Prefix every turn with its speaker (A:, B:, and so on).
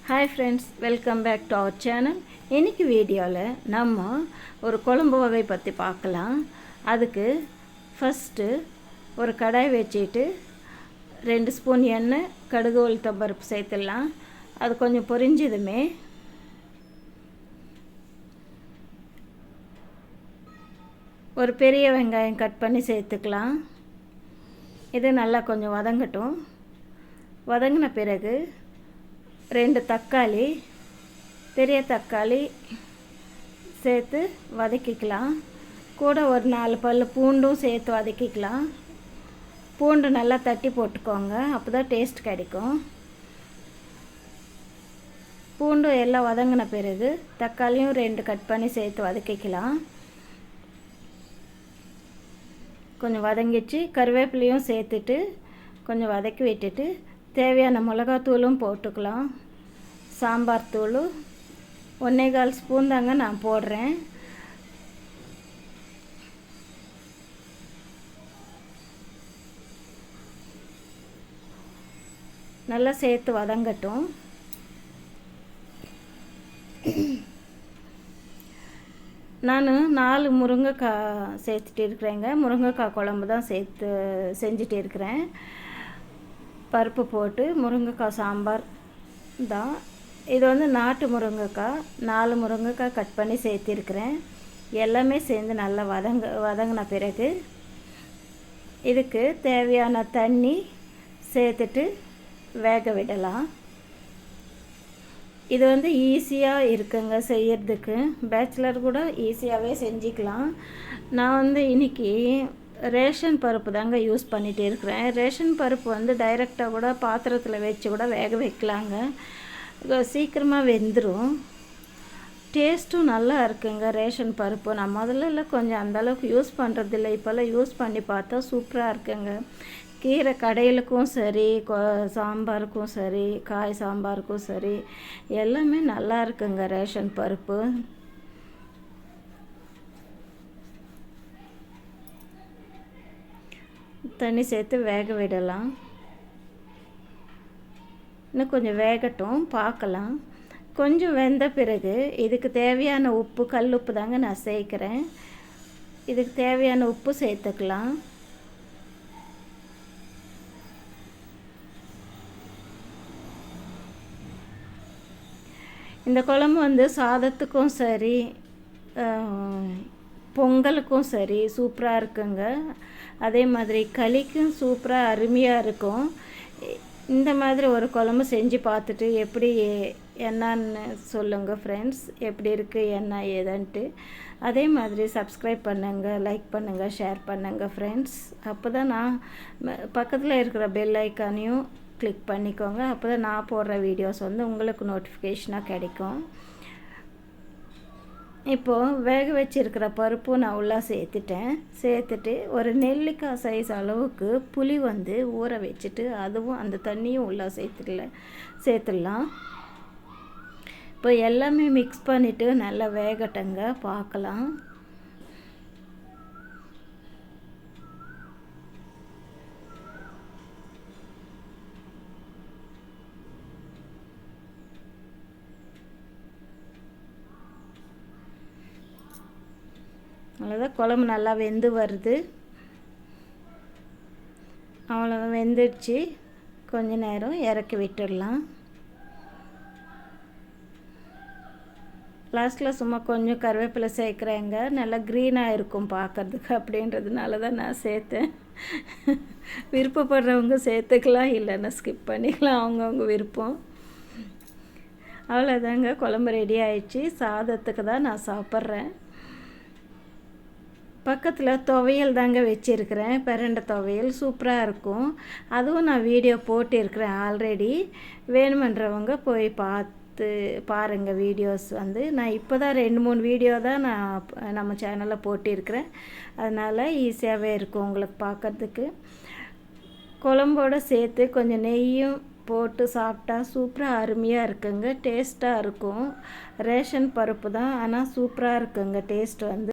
A: Hi friends, welcome back to our channel. இன்றைக்கி வீடியோவில் நம்ம ஒரு குழம்பு வகை பற்றி பார்க்கலாம். அதுக்கு ஃபஸ்ட்டு ஒரு கடாய் வச்சுட்டு 2 ஸ்பூன் எண்ணெய், கடுகு, உளுத்தம் பருப்பு சேர்த்துடலாம். அது கொஞ்சம் பொரிஞ்சதுமே ஒரு பெரிய வெங்காயம் கட் பண்ணி சேர்த்துக்கலாம். இது நல்லா கொஞ்சம் வதங்கட்டும். வதங்கின பிறகு 2 தக்காளி, பெரிய தக்காளி சேர்த்து வதக்கிக்கலாம். கூட ஒரு 4 பல் பூண்டும் சேர்த்து வதக்கிக்கலாம். பூண்டு நல்லா தட்டி போட்டுக்கோங்க, அப்போ தான் டேஸ்ட் கிடைக்கும். பூண்டு எல்லாம் வதங்கின பிறகு தக்காளியும் 2 கட் பண்ணி சேர்த்து வதக்கிக்கலாம். கொஞ்சம் வதங்கிச்சு. கருவேப்பிலையும் சேர்த்துட்டு கொஞ்சம் வதக்கி விட்டுட்டு தேவையான மிளகாத்தூளும் போட்டுக்கலாம். சாம்பார் தூள் 1.25 ஸ்பூன் தாங்க நான் போடுறேன். நல்லா சேர்த்து வதங்கட்டும். நான் 4 முருங்கைக்காய் சேர்த்துட்டு இருக்கிறேங்க. முருங்கைக்காய் குழம்பு தான் செஞ்சுட்டு இருக்கிறேன். பருப்பு போட்டு முருங்கைக்காய் சாம்பார் தான். இது நாட்டு முருங்கைக்காய். 4 முருங்கைக்காய் கட் பண்ணி சேர்த்திருக்கிறேன். எல்லாமே சேர்ந்து நல்லா வதங்கின பிறகு இதுக்கு தேவையான தண்ணி சேர்த்துட்டு வேக விடலாம். இது ஈஸியாக இருக்குங்க செய்யறதுக்கு. பேச்சுலர் கூட ஈஸியாகவே செஞ்சுக்கலாம். நான் இன்றைக்கி ரேஷன் பருப்பு தாங்க யூஸ் பண்ணிகிட்டு இருக்கிறேன். ரேஷன் பருப்பு டைரெக்டாக கூட பாத்திரத்தில் வச்சு கூட வேக வைக்கலாங்க. சீக்கிரமாக வெந்துடும். டேஸ்ட்டும் நல்லா இருக்குங்க ரேஷன் பருப்பு. நான் முதல்ல கொஞ்சம் அந்தளவுக்கு யூஸ் பண்ணுறதில்ல. இப்போல்லாம் யூஸ் பண்ணி பார்த்தா சூப்பராக இருக்குங்க. கீரை கடையிலுக்கும் சரி, சாம்பாருக்கும் சரி, காய் சாம்பாருக்கும் சரி, எல்லாமே நல்லா இருக்குங்க ரேஷன் பருப்பு. தண்ணி சேர்த்து வேக விடலாம். இன்னும் கொஞ்சம் வேகட்டும், பார்க்கலாம். கொஞ்சம் வெந்த பிறகு இதுக்கு தேவையான உப்பு, கல் உப்பு தாங்க நான் சேர்க்குறேன். இதுக்கு தேவையான உப்பு சேர்த்துக்கலாம். இந்த குழம்பு சாதத்துக்கும் சரி, பொங்கலுக்கும் சரி சூப்பராக இருக்குங்க. அதே மாதிரி களிக்கும் சூப்பராக அருமையாக இருக்கும். இந்த மாதிரி ஒரு குழம்பு செஞ்சு பார்த்துட்டு எப்படி என்னன்னு சொல்லுங்கள் ஃப்ரெண்ட்ஸ். எப்படி இருக்குது என்ன ஏதுன்ட்டு. அதே மாதிரி சப்ஸ்கிரைப் பண்ணுங்கள், லைக் பண்ணுங்கள், ஷேர் பண்ணுங்கள் ஃப்ரெண்ட்ஸ். அப்போ தான் நான் பக்கத்தில் இருக்கிற பெல் ஐக்கானையும் கிளிக் பண்ணிக்கோங்க. அப்போ தான் நான் போடுற வீடியோஸ் உங்களுக்கு நோட்டிஃபிகேஷனாக கிடைக்கும். இப்போது வேக வச்சுருக்கிற பருப்பும் நான் உள்ளே சேர்த்துட்டு ஒரு நெல்லிக்காய் சைஸ் அளவுக்கு புளி ஊற வச்சுட்டு அதுவும் அந்த தண்ணியும் உள்ளே சேர்த்துடலாம். இப்போ எல்லாமே மிக்ஸ் பண்ணிவிட்டு நல்லா வேகட்டங்க, பார்க்கலாம். அவ்வளோதான், குழம்பு நல்லா வெந்து வருது. அவ்வளோதான், வெந்துடுச்சு. கொஞ்ச நேரம் இறக்கி விட்டுடலாம். லாஸ்ட்டில் சும்மா கொஞ்சம் கருவேப்பிலை சேர்க்குறேங்க. நல்லா க்ரீனாக இருக்கும் பார்க்குறதுக்கு. அப்படின்றதுனால தான் நான் சேர்த்தேன். விருப்பப்படுறவங்க சேர்த்துக்கலாம், இல்லைன்னா ஸ்கிப் பண்ணிக்கலாம், அவங்கவுங்க விருப்பம். அவ்வளோதாங்க, குழம்பு ரெடி ஆயிடுச்சு. சாதத்துக்கு தான் நான் சாப்பிட்றேன். பக்கத்தில் துவையல் தாங்க வச்சுருக்கிறேன். பிரண்டை துவையல் சூப்பராக இருக்கும். அதுவும் நான் வீடியோ போட்டிருக்கிறேன் ஆல்ரெடி. வேணுமன்றவங்க போய் பார்த்து பாருங்கள் வீடியோஸ். நான் இப்போ தான் 2-3 வீடியோ தான் நான் நம்ம சேனலில் போட்டிருக்கிறேன். அதனால் ஈஸியாகவே இருக்கும் உங்களுக்கு பார்க்குறதுக்கு. குழம்போடு சேர்த்து கொஞ்சம் நெய்யும் போட்டு சாப்பிட்டா சூப்பராக அருமையாக இருக்குங்க. டேஸ்ட்டாக இருக்கும். ரேஷன் பருப்பு தான், ஆனால் சூப்பராக இருக்குங்க டேஸ்ட்